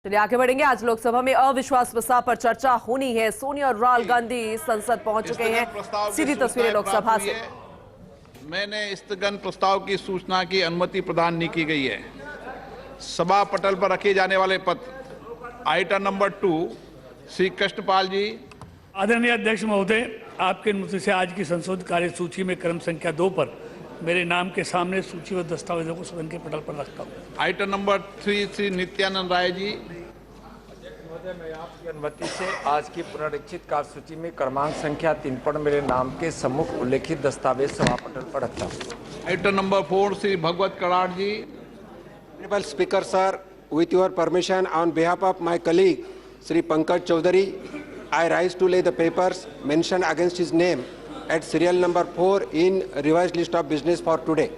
चलिए आगे बढ़ेंगे। आज लोकसभा में अविश्वास प्रस्ताव पर चर्चा होनी है। सोनिया और राहुल गांधी संसद पहुंच चुके हैं। सीधी तस्वीरें लोकसभा से। मैंने स्थगन प्रस्ताव की सूचना की अनुमति प्रदान नहीं की गई है। सभा पटल पर रखे जाने वाले पत्र आइटम नंबर 2 श्री कृष्णपाल जी। आदरणीय अध्यक्ष महोदय, आपके अनुमति से आज की संशोधित कार्य सूची में क्रम संख्या 2 पर मेरे नाम के सामने सूचीबद्ध दस्तावेजों को सदन के पटल पर रखता हूँ। Item number 3 Shri Nityanand Rai ji. महोदय, मैं आपकी अनुमति से आज की पुनरीक्षित कार्य सूची में क्रमांक संख्या 3 पर मेरे नाम के सम्मुख उल्लेखित दस्तावेज सभा पटल पर रखता हूँ। Item number 4 Shri Bhagavad Karad ji. Honorable Speaker sir, with your permission, on behalf of my colleague Sri Pankaj Chaudhary, I rise to lay the papers mentioned against his name at serial number 4 in revised list of business for today.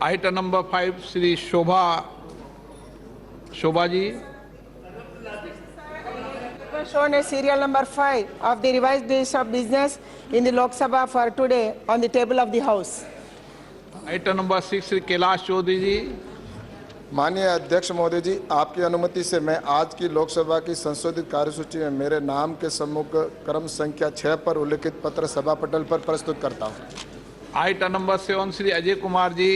Item number 5 Shri Shobha ji. Shown as serial number 5 of the revised list of business in the Lok Sabha for today on the table of the House. Item number 6 Shri Kailash Choudhary ji. माननीय अध्यक्ष महोदय जी, आपकी अनुमति से मैं आज की लोकसभा की संशोधित कार्यसूची में मेरे नाम के सम्मुख क्रम संख्या 6 पर उल्लेखित पत्र सभा पटल पर प्रस्तुत करता हूं। Item number 7 Shri Ajay Kumar ji.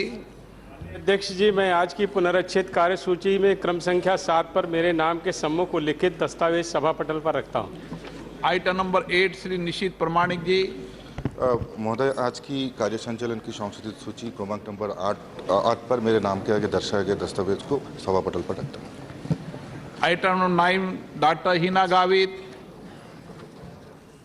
अध्यक्ष जी, मैं आज की पुनरीक्षित कार्यसूची में क्रम संख्या 7 पर मेरे नाम के सम्मुख उल्लिखित दस्तावेज सभा पटल पर रखता हूं। आइटम नंबर 8 श्री निशित प्रमाणिक जी। महोदय, आज की कार्य संचालन की संशोधित सूची क्रमांक नंबर 8 पर मेरे नाम के आगे दर्शाए गए दस्तावेज को सभा पटल पर रखता हूँ। Item number 9 doctor Hina Gavit.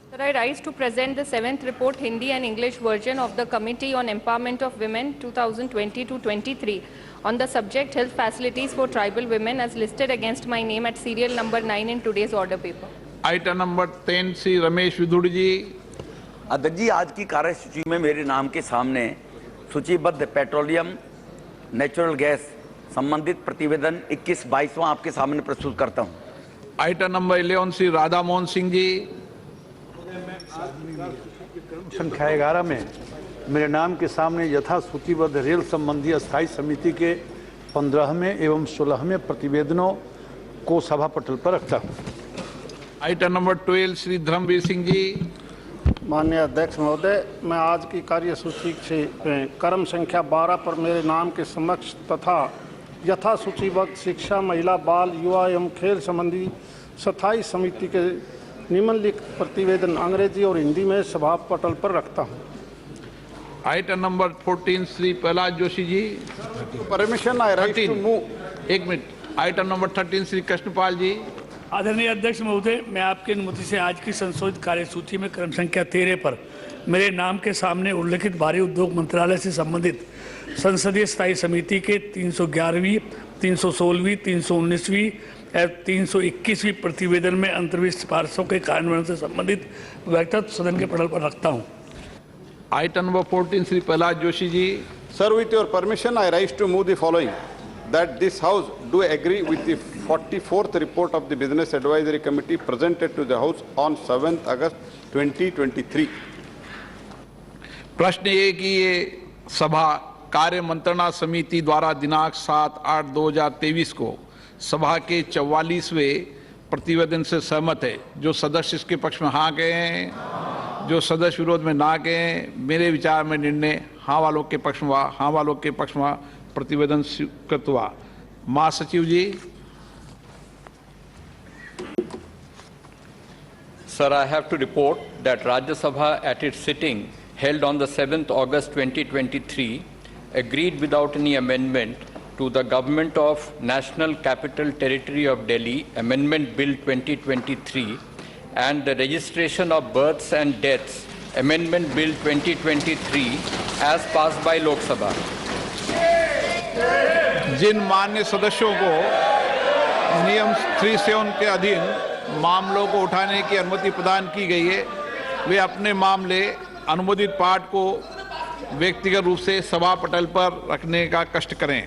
Sir, I rise to present the 7th report Hindi and English version of the Committee on Empowerment of Women 2020-23 on the subject health facilities for tribal women as listed against my name at serial number 9 in today's order paper. Item number 10 Shri Ramesh विधुड़ जी। अध्यक्ष जी, आज की कार्यसूची में मेरे नाम के सामने सूचीबद्ध पेट्रोलियम नेचुरल गैस संबंधित प्रतिवेदन 21-22वां आपके सामने प्रस्तुत करता हूं। Item number 11 Shri Radha Mohan Singh ji. संख्या 11 में मेरे नाम के सामने यथा सूचीबद्ध रेल संबंधी स्थायी समिति के 15वें एवं 16वें प्रतिवेदनों को सभा पटल पर रखता हूं। Item number 12 Shri Dharmveer Singh ji. माननीय अध्यक्ष महोदय, मैं आज की कार्यसूची से क्रम संख्या 12 पर मेरे नाम के समक्ष तथा यथा सूचीबद्ध शिक्षा, महिला, बाल, युवा एवं खेल संबंधी स्थायी समिति के निम्नलिखित प्रतिवेदन अंग्रेजी और हिंदी में सभा पटल पर रखता हूं। Item number 14 Shri Prahlad Joshi ji. Permission I rise to move. एक minute. Item number 13 Shri Krishanpal ji. आदरणीय अध्यक्ष महोदय, मैं आपकी अनुमति से आज की संशोधित कार्यसूची में क्रम संख्या 13 पर मेरे नाम के सामने उल्लेखित भारी उद्योग मंत्रालय से संबंधित संसदीय स्थायी समिति के 311वीं, 316वीं, 319वीं और 321वीं प्रतिवेदन में अंतर्विष्ट सिफारिशों के कार्यान्वयन से संबंधित व्यक्तिगत सदन के पटल पर रखता हूं। Item number 14 Shri Prahlad Joshi ji. Sir, with your permission I rise to move the following that this house do agree with the 44th report of the Business Advisory Committee presented to the House on 7th August 2023. प्रश्न ये कि ये सभा कार्य मंत्रणा समिति द्वारा दिनांक 7/8/2023 को सभा के 44वें प्रतिवेदन से सहमत है। जो सदस्य इसके पक्ष में हाँ गए हैं, जो सदस्य विरोध में ना गए हैं, मेरे विचार में निर्णय हाँ वालों के पक्ष में हुआ। हाँ वालों के पक्ष में प्रतिवेदन स्वीकृत हुआ। महासचिव जी। Sir, I have to report that Rajya Sabha at its sitting held on the 7th August 2023 agreed without any amendment to the Government of National Capital Territory of Delhi Amendment Bill 2023 and the Registration of Births and Deaths Amendment Bill 2023 as passed by Lok Sabha. जिन मान्य सदस्यों को नियम 37 के अधीन मामलों को उठाने की अनुमति प्रदान की गई है, वे अपने मामले अनुमोदित पाठ को व्यक्तिगत रूप से सभा पटल पर रखने का कष्ट करें।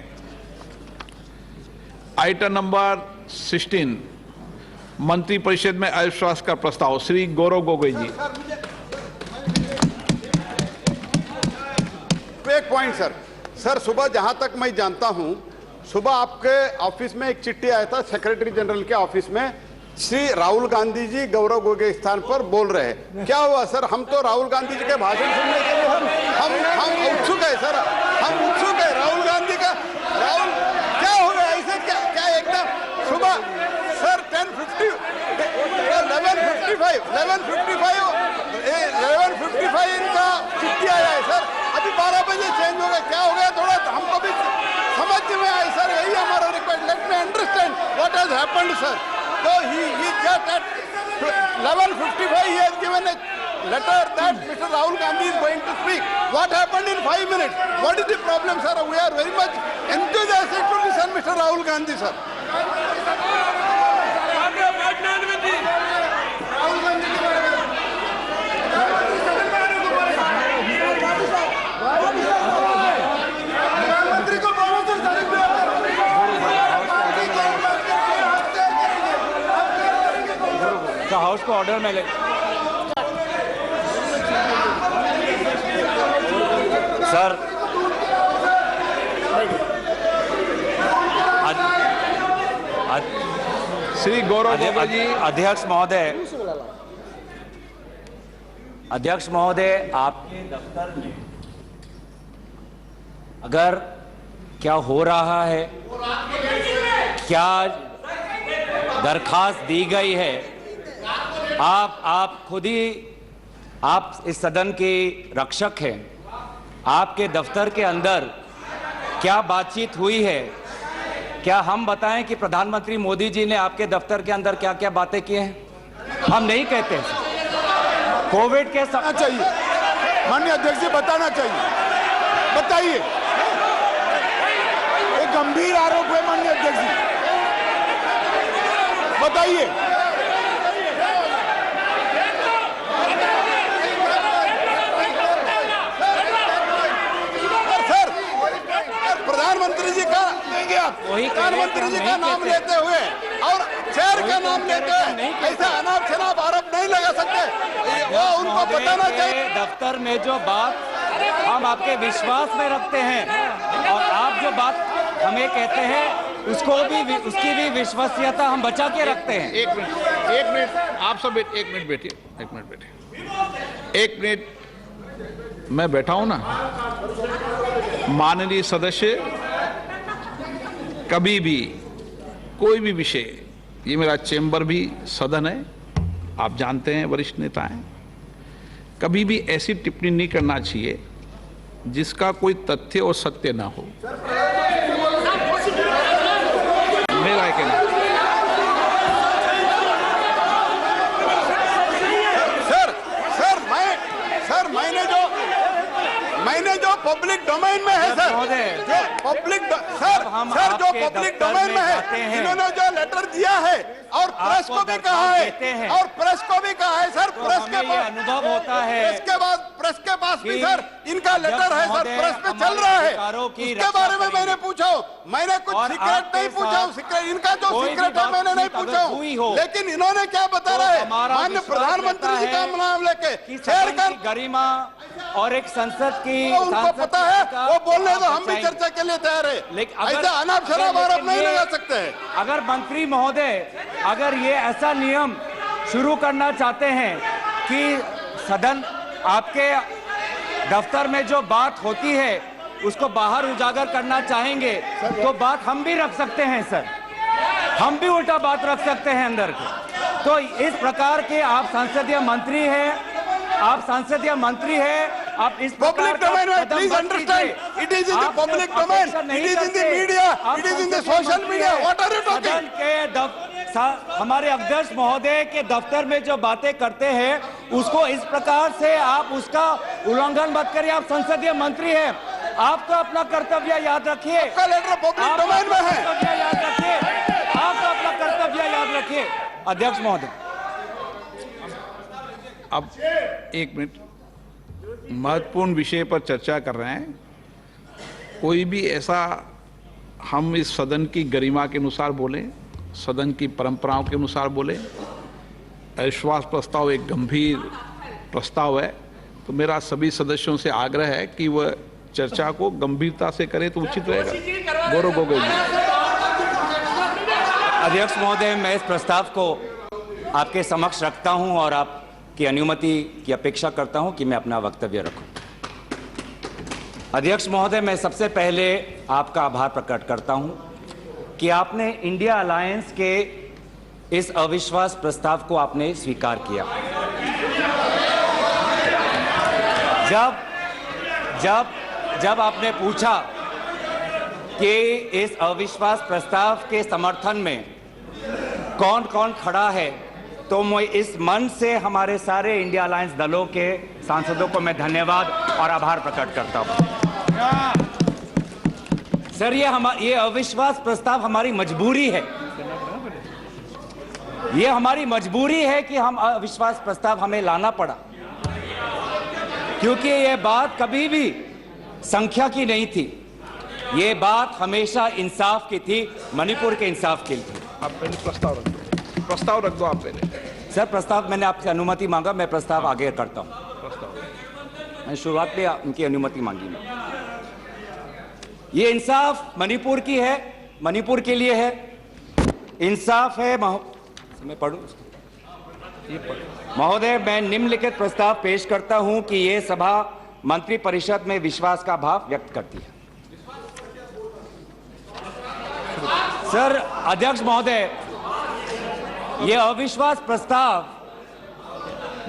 आइटम नंबर 16 मंत्रिपरिषद में अविश्वास का प्रस्ताव श्री गौरव गोगोई जी। एक पॉइंट सर, सुबह जहां तक मैं जानता हूं सुबह आपके ऑफिस में एक चिट्ठी आया था सेक्रेटरी जनरल के ऑफिस में, श्री राहुल गांधी जी गौरव गोगोई स्थान पर बोल रहे हैं। क्या हुआ सर? हम तो राहुल गांधी जी के भाषण सुनने के लिए हम उत्सुक है सर, हम उत्सुक है राहुल गांधी का। राहुल क्या हो गया ऐसे? क्या एकदम सुबह सर 11:55 इनका चिट्ठी आया है सर, अभी 12 बजे चेंज हो गया। क्या हो गया? थोड़ा हमको भी समझ में आए सर, यही हमारा request. Let me understand what has happened sir. So he just at 11:55 he has given a letter that Mr. Rahul Gandhi is going to speak. What happened in 5 minutes? What is the problem, sir? We are very much enthusiastic to listen Mr. Rahul Gandhi, sir. House को order में ले। Sir Shri Gaurav Gogoi जी। अध्यक्ष महोदय, आपके दफ्तर में अगर क्या हो रहा है, क्या दरखास्त दी गई है, आप खुद ही, आप इस सदन के रक्षक हैं, आपके दफ्तर के अंदर क्या बातचीत हुई है? क्या हम बताएं कि प्रधानमंत्री मोदी जी ने आपके दफ्तर के अंदर क्या क्या बातें की हैं? हम नहीं कहते। कोविड के चाहिए माननीय अध्यक्ष जी, बताना चाहिए, बताइए। एक गंभीर आरोप है माननीय अध्यक्ष जी, बताइए। प्रधानमंत्री जी का देंगे आप, प्रधानमंत्री जी का नाम लेते हुए और चेयर का नाम लेते हुए ऐसे अनाप शनाप आरोप नहीं लगा सकते, वो उनको बताना चाहिए। दफ्तर में जो बात हम आपके विश्वास में रखते हैं और आप जो बात हमें कहते हैं उसकी भी विश्वसनीयता हम बचा के रखते हैं। एक मिनट आप सब एक मिनट बैठिए। एक मिनट मैं बैठा हूं ना। माननीय सदस्य, कभी भी कोई भी विषय, ये मेरा चेंबर भी सदन है, आप जानते हैं, वरिष्ठ नेता हैं, कभी भी ऐसी टिप्पणी नहीं करना चाहिए जिसका कोई तथ्य और सत्य ना हो। मेरा कहना मैंने जो पब्लिक डोमेन में है सर, जो पब्लिक जो पब्लिक डोमेन में है, इन्होंने जो लेटर दिया है और प्रेस को भी कहा है, और प्रेस को भी कहा है सर, प्रेस के पास अनुभव होता है, प्रेस के पास भी सर इनका लेटर है सर, प्रेस पे चल रहा है। उसके बारे में मैंने पूछा, मैंने कुछ सीक्रेट नहीं पूछा, इनका जो सीक्रेट है मैंने नहीं पूछा, लेकिन इन्होंने क्या बता रहा है, माननीय प्रधानमंत्री जी का नाम लेके शेयर कर गरिमा और एक संसद की, उनको पता है, वो बोलने दो, हम भी चर्चा के लिए तैयार है, लेकिन ऐसा अनाप शनाप आरोप नहीं लगा सकते हैं। अगर मंत्री महोदय, अगर ये ऐसा नियम शुरू करना चाहते हैं कि सदन, आपके दफ्तर में जो बात होती है उसको बाहर उजागर करना चाहेंगे तो बात हम भी रख सकते हैं सर, हम भी उल्टा बात रख सकते हैं अंदर के। तो इस प्रकार के आप संसदीय मंत्री हैं, आप संसदीय मंत्री हैं, आप इस पब्लिक डोमेन में, please understand, it is in the public domain, it is in the media, it is in the social media, what are you talking? हमारे अध्यक्ष महोदय के दफ्तर में जो बातें करते हैं उसको इस प्रकार से आप उसका उल्लंघन मत करिए। आप संसदीय मंत्री हैं, आपको अपना कर्तव्य याद रखिए। आपका लेटर पब्लिक डोमेन में है, याद रखिए, आपका अपना कर्तव्य याद रखिए। अध्यक्ष महोदय, अब एक मिनट, महत्वपूर्ण विषय पर चर्चा कर रहे हैं, कोई भी ऐसा, हम इस सदन की गरिमा के अनुसार बोले, सदन की परंपराओं के अनुसार बोले। अविश्वास प्रस्ताव एक गंभीर प्रस्ताव है, तो मेरा सभी सदस्यों से आग्रह है कि वह चर्चा को गंभीरता से करें तो उचित रहेगा। गौरव गोगोई जी। अध्यक्ष महोदय, मैं इस प्रस्ताव को आपके समक्ष रखता हूं और आपकी अनुमति की अपेक्षा करता हूं कि मैं अपना वक्तव्य रखूं। अध्यक्ष महोदय, मैं सबसे पहले आपका आभार प्रकट करता हूं कि आपने इंडिया अलायंस के इस अविश्वास प्रस्ताव को आपने स्वीकार किया। जब आपने पूछा कि इस अविश्वास प्रस्ताव के समर्थन में कौन कौन खड़ा है, तो मैं इस मन से हमारे सारे इंडिया अलायंस दलों के सांसदों को मैं धन्यवाद और आभार प्रकट करता हूं। सर, ये अविश्वास प्रस्ताव हमारी मजबूरी है। ये हमारी मजबूरी है कि हम अविश्वास प्रस्ताव हमें लाना पड़ा, क्योंकि ये बात कभी भी संख्या की नहीं थी। ये बात हमेशा इंसाफ की थी, मणिपुर के इंसाफ की थी। आप पहले प्रस्ताव रख दो आप पहले। सर, प्रस्ताव मैंने आपसे अनुमति मांगा, मैं प्रस्ताव आगे करता हूं। मैं शुरुआत में उनकी अनुमति मांगी। मैं ये इंसाफ मणिपुर की है, मणिपुर के लिए है। इंसाफ है मैं पढ़ूं महोदय, मैं निम्नलिखित प्रस्ताव पेश करता हूं कि यह सभा मंत्रिपरिषद में विश्वास का भाव व्यक्त करती है। सर, अध्यक्ष महोदय, यह अविश्वास प्रस्ताव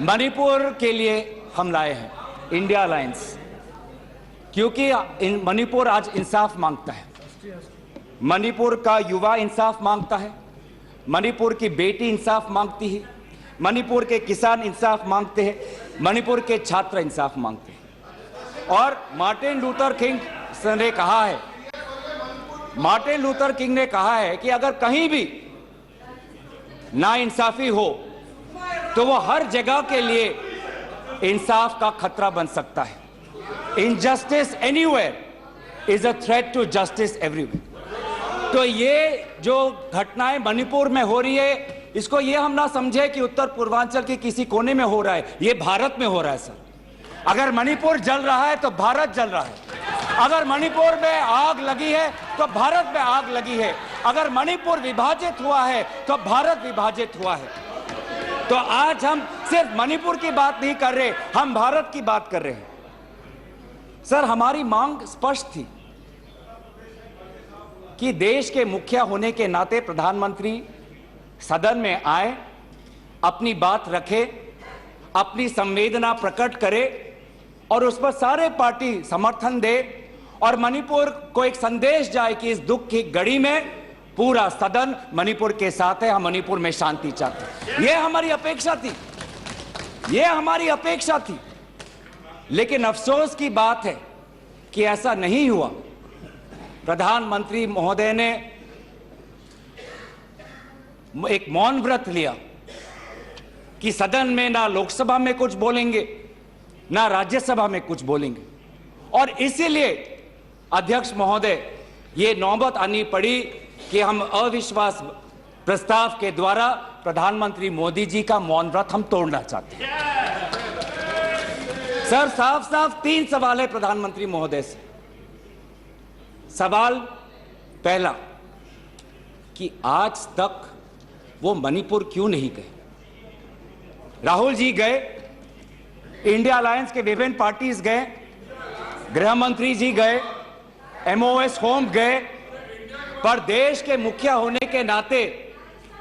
मणिपुर के लिए हम लाए हैं, इंडिया अलायंस, क्योंकि मणिपुर आज इंसाफ मांगता है। मणिपुर का युवा इंसाफ मांगता है, मणिपुर की बेटी इंसाफ मांगती है, मणिपुर के किसान इंसाफ मांगते हैं, मणिपुर के छात्र इंसाफ मांगते हैं। और मार्टिन लूथर किंग ने कहा है, मार्टिन लूथर किंग ने कहा है कि अगर कहीं भी नाइंसाफी हो तो वो हर जगह के लिए इंसाफ का खतरा बन सकता है। Injustice anywhere is a threat to justice everywhere. तो ये जो घटनाएं मणिपुर में हो रही है, इसको ये हम ना समझे कि उत्तर पूर्वांचल के किसी कोने में हो रहा है, ये भारत में हो रहा है। सर, अगर मणिपुर जल रहा है तो भारत जल रहा है। अगर मणिपुर में आग लगी है तो भारत में आग लगी है। अगर मणिपुर विभाजित हुआ है तो भारत विभाजित हुआ है। तो आज हम सिर्फ मणिपुर की बात नहीं कर रहे, हम भारत की बात कर रहे हैं। सर, हमारी मांग स्पष्ट थी कि देश के मुखिया होने के नाते प्रधानमंत्री सदन में आए, अपनी बात रखे, अपनी संवेदना प्रकट करे और उस पर सारे पार्टी समर्थन दे और मणिपुर को एक संदेश जाए कि इस दुख की घड़ी में पूरा सदन मणिपुर के साथ है, हम मणिपुर में शांति चाहते हैं। यह हमारी अपेक्षा थी, यह हमारी अपेक्षा थी। लेकिन अफसोस की बात है कि ऐसा नहीं हुआ। प्रधानमंत्री महोदय ने एक मौन व्रत लिया कि सदन में ना लोकसभा में कुछ बोलेंगे, ना राज्यसभा में कुछ बोलेंगे। और इसीलिए अध्यक्ष महोदय, ये नौबत आनी पड़ी कि हम अविश्वास प्रस्ताव के द्वारा प्रधानमंत्री मोदी जी का मौन व्रत हम तोड़ना चाहते हैं। सर, साफ साफ 3 सवाल है प्रधानमंत्री महोदय से। सवाल पहला कि आज तक वो मणिपुर क्यों नहीं गए? राहुल जी गए, इंडिया अलायंस के विभिन्न पार्टीज गए, गृह मंत्री जी गए, एमओएस होम गए, पर देश के मुखिया होने के नाते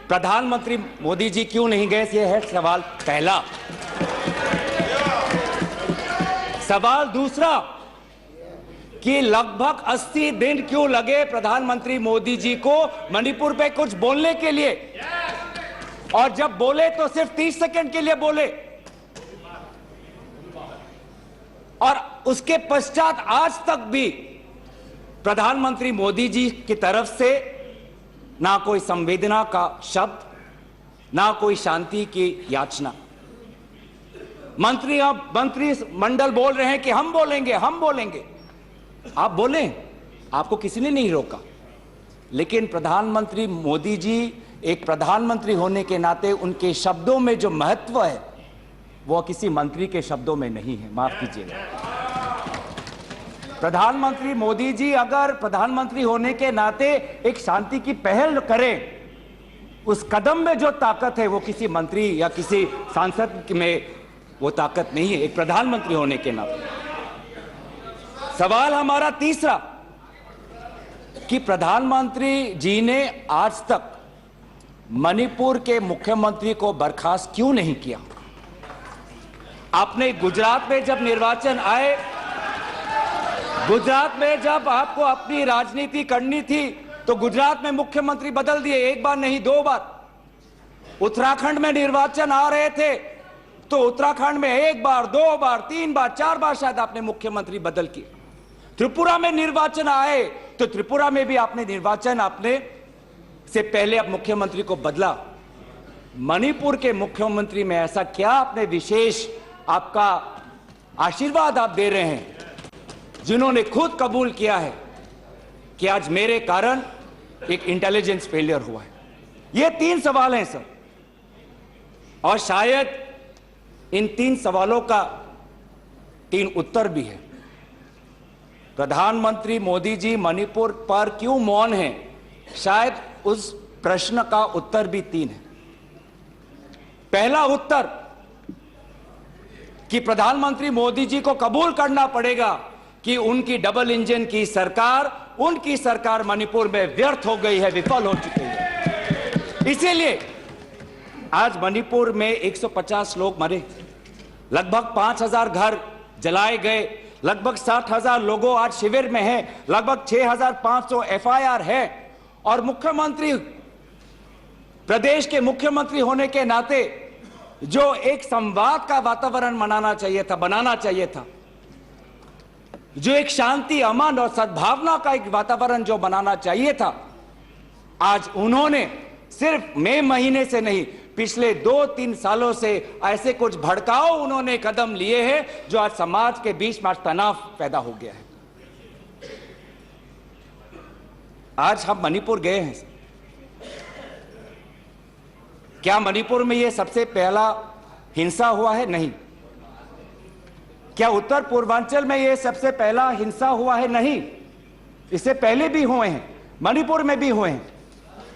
प्रधानमंत्री मोदी जी क्यों नहीं गए? यह है सवाल पहला। सवाल दूसरा कि लगभग 80 दिन क्यों लगे प्रधानमंत्री मोदी जी को मणिपुर पे कुछ बोलने के लिए, और जब बोले तो सिर्फ 30 सेकंड के लिए बोले, और उसके पश्चात आज तक भी प्रधानमंत्री मोदी जी की तरफ से ना कोई संवेदना का शब्द, ना कोई शांति की याचना। मंत्री मंडल बोल रहे हैं कि हम बोलेंगे, हम बोलेंगे। आप बोलें, आपको किसी ने नहीं रोका, लेकिन प्रधानमंत्री मोदी जी एक प्रधानमंत्री होने के नाते उनके शब्दों में जो महत्व है वो किसी मंत्री के शब्दों में नहीं है। माफ कीजिएगा, प्रधानमंत्री मोदी जी अगर प्रधानमंत्री होने के नाते एक शांति की पहल करें उस कदम में जो ताकत है वो किसी मंत्री या किसी सांसद में वो ताकत नहीं है, एक प्रधानमंत्री होने के नाते। सवाल हमारा तीसरा कि प्रधानमंत्री जी ने आज तक मणिपुर के मुख्यमंत्री को बर्खास्त क्यों नहीं किया? आपने गुजरात में जब निर्वाचन आए, गुजरात में जब आपको अपनी राजनीति करनी थी तो गुजरात में मुख्यमंत्री बदल दिए, एक बार नहीं 2 बार। उत्तराखंड में निर्वाचन आ रहे थे तो उत्तराखंड में 1 बार, 2 बार, 3 बार, 4 बार शायद आपने मुख्यमंत्री बदल किए। त्रिपुरा में निर्वाचन आए तो त्रिपुरा में भी आपने निर्वाचन आपने से पहले अब मुख्यमंत्री को बदला। मणिपुर के मुख्यमंत्री में ऐसा क्या आपने विशेष आपका आशीर्वाद आप दे रहे हैं जिन्होंने खुद कबूल किया है कि आज मेरे कारण एक इंटेलिजेंस फेलियर हुआ है? ये 3 सवाल हैं सर, और शायद इन 3 सवालों का 3 उत्तर भी है। प्रधानमंत्री मोदी जी मणिपुर पर क्यों मौन हैं? शायद उस प्रश्न का उत्तर भी 3 है। पहला उत्तर कि प्रधानमंत्री मोदी जी को कबूल करना पड़ेगा कि उनकी डबल इंजन की सरकार, उनकी सरकार मणिपुर में व्यर्थ हो गई है, विफल हो चुकी है। इसीलिए आज मणिपुर में 150 लोग मरे, लगभग 5000 घर जलाए गए, लगभग 60,000 लोगों आज शिविर में हैं, लगभग 6500 FIR है। और मुख्यमंत्री, प्रदेश के मुख्यमंत्री होने के नाते जो एक संवाद का वातावरण बनाना चाहिए था, जो एक शांति, अमन और सद्भावना का एक वातावरण जो बनाना चाहिए था, आज उन्होंने सिर्फ मई महीने से नहीं, पिछले 2-3 सालों से ऐसे कुछ भड़काऊ उन्होंने कदम लिए हैं जो आज समाज के बीच में तनाव पैदा हो गया है। आज हम मणिपुर गए हैं, क्या मणिपुर में यह सबसे पहला हिंसा हुआ है? नहीं। क्या उत्तर पूर्वांचल में यह सबसे पहला हिंसा हुआ है? नहीं। इससे पहले भी हुए हैं, मणिपुर में भी हुए हैं।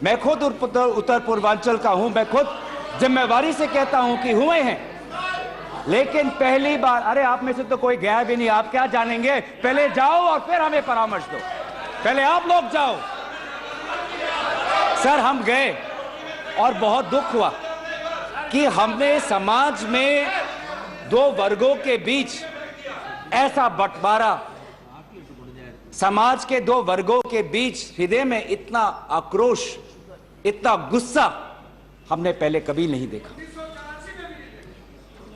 मैं खुद उत्तर पूर्वांचल का हूं, मैं खुद जिम्मेवारी से कहता हूं कि हुए हैं, लेकिन पहली बार, अरे आप में से तो कोई गया भी नहीं, आप क्या जानेंगे? पहले जाओ और फिर हमें परामर्श दो, पहले आप लोग जाओ। सर हम गए और बहुत दुख हुआ कि हमने समाज में 2 वर्गों के बीच ऐसा बंटवारा, समाज के 2 वर्गों के बीच हृदय में इतना आक्रोश, इतना गुस्सा हमने पहले कभी नहीं देखा।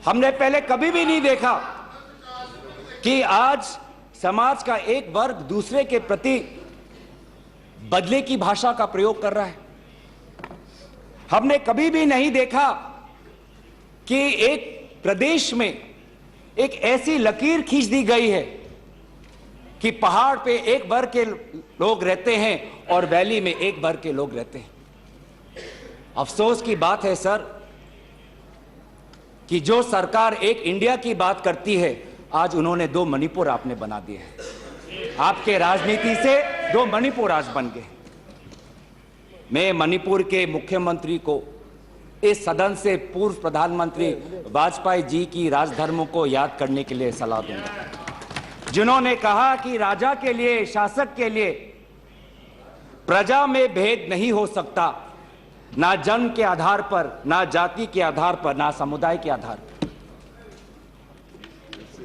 हमने पहले कभी भी नहीं देखा कि आज समाज का एक वर्ग दूसरे के प्रति बदले की भाषा का प्रयोग कर रहा है। हमने कभी भी नहीं देखा कि एक प्रदेश में एक ऐसी लकीर खींच दी गई है कि पहाड़ पे एक वर्ग के लोग रहते हैं और वैली में एक वर्ग के लोग रहते हैं। अफसोस की बात है सर कि जो सरकार एक इंडिया की बात करती है, आज उन्होंने 2 मणिपुर आपने बना दिए हैं। आपके राजनीति से 2 मणिपुर आज बन गए। मैं मणिपुर के मुख्यमंत्री को इस सदन से पूर्व प्रधानमंत्री वाजपेयी जी की राजधर्मों को याद करने के लिए सलाह दूंगा, जिन्होंने कहा कि राजा के लिए, शासक के लिए प्रजा में भेद नहीं हो सकता, ना जन्म के आधार पर, ना जाति के आधार पर, ना समुदाय के आधार पर।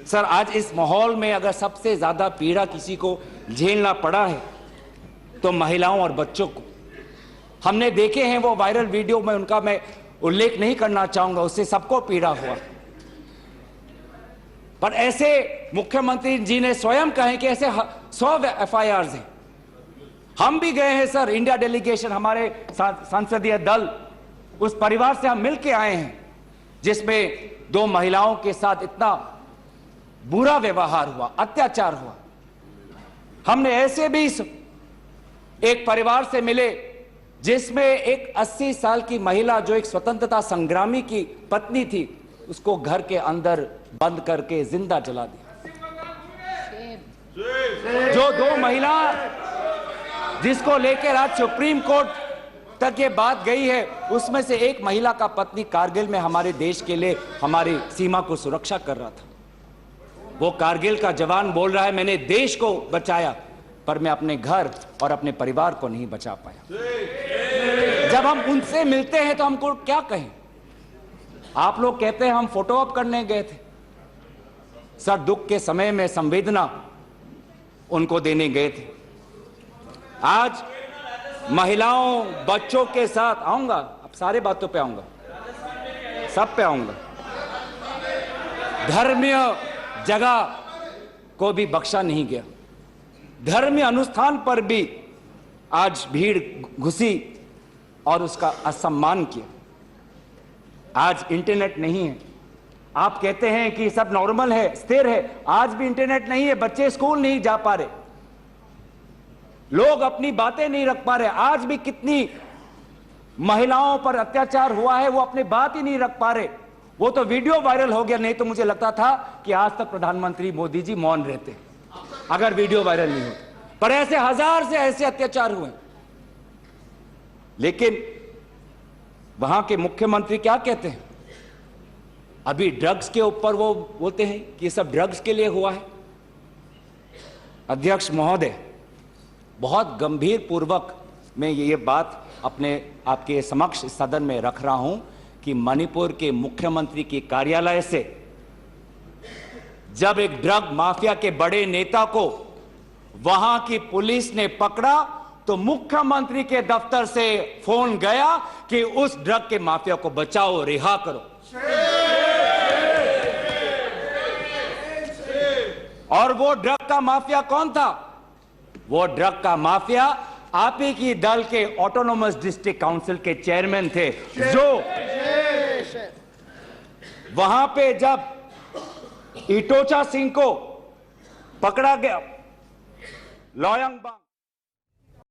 सर आज इस माहौल में अगर सबसे ज्यादा पीड़ा किसी को झेलना पड़ा है तो महिलाओं और बच्चों को। हमने देखे हैं वो वायरल वीडियो में, उनका मैं उल्लेख नहीं करना चाहूंगा, उससे सबको पीड़ा हुआ। पर ऐसे मुख्यमंत्री जी ने स्वयं कहे कि ऐसे 100 FIRs हैं। हम भी गए हैं सर, इंडिया डेलीगेशन, हमारे संसदीय दल, उस परिवार से हम मिलके आए हैं जिसमें 2 महिलाओं के साथ इतना बुरा व्यवहार हुआ, अत्याचार हुआ। हमने ऐसे भी एक परिवार से मिले जिसमें एक 80 साल की महिला, जो एक स्वतंत्रता संग्रामी की पत्नी थी, उसको घर के अंदर बंद करके जिंदा जला दिया। जो 2 महिला जिसको लेकर आज सुप्रीम कोर्ट तक ये बात गई है, उसमें से एक महिला का पत्नी कारगिल में हमारे देश के लिए हमारी सीमा को सुरक्षा कर रहा था। वो कारगिल का जवान बोल रहा है मैंने देश को बचाया, पर मैं अपने घर और अपने परिवार को नहीं बचा पाया। जब हम उनसे मिलते हैं तो हमको क्या कहें? आप लोग कहते हैं हम फोटो ऑप करने गए थे। सर, दुख के समय में संवेदना उनको देने गए थे। आज महिलाओं बच्चों के साथ आऊंगा, अब सारे बातों पे आऊंगा, सब पे आऊंगा। धर्मीय जगह को भी बख्शा नहीं गया। धर्मीय अनुष्ठान पर भी आज भीड़ घुसी और उसका असम्मान किया। आज इंटरनेट नहीं है। आप कहते हैं कि सब नॉर्मल है, स्थिर है, आज भी इंटरनेट नहीं है। बच्चे स्कूल नहीं जा पा रहे, लोग अपनी बातें नहीं रख पा रहे। आज भी कितनी महिलाओं पर अत्याचार हुआ है, वो अपनी बात ही नहीं रख पा रहे। वो तो वीडियो वायरल हो गया, नहीं तो मुझे लगता था कि आज तक प्रधानमंत्री मोदी जी मौन रहते अगर वीडियो वायरल नहीं होता। पर ऐसे हजार से ऐसे अत्याचार हुए। लेकिन वहां के मुख्यमंत्री क्या कहते हैं? अभी ड्रग्स के ऊपर वो बोलते हैं कि ये सब ड्रग्स के लिए हुआ है। अध्यक्ष महोदय, बहुत गंभीर पूर्वक मैं ये बात अपने आपके समक्ष सदन में रख रहा हूं कि मणिपुर के मुख्यमंत्री के कार्यालय से जब एक ड्रग माफिया के बड़े नेता को वहां की पुलिस ने पकड़ा तो मुख्यमंत्री के दफ्तर से फोन गया कि उस ड्रग के माफिया को बचाओ, रिहा करो। और वो ड्रग का माफिया कौन था? वो ड्रग का माफिया आप ही की दल के ऑटोनोमस डिस्ट्रिक्ट काउंसिल के चेयरमैन थे, जो वहां पे जब इटोचा सिंह को पकड़ा गया, लोयंगबांग